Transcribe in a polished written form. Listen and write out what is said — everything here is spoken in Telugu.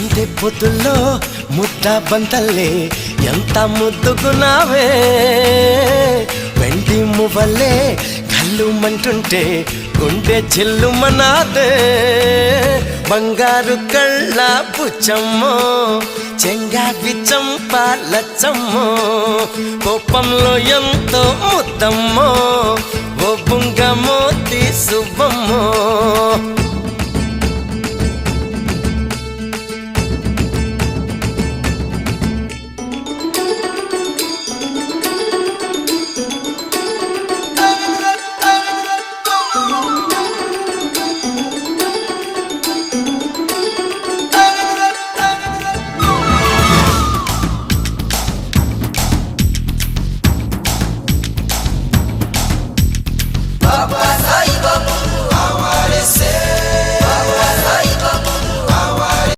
సందే పొద్దుల్లో ముద్ద బంతల్లే ఎంత ముద్దుకున్నావే వెండి మువ్వలే కళ్ళు మంటుంటే గుండె చెల్లుమనాదే బంగారు కళ్ళ పుచ్చమ్మో చెంగావి చంపాలచ్చమ్మో కోపంలో ఎంతో ముద్దమ్మో ఓ బుంగమో తీసువమ్మో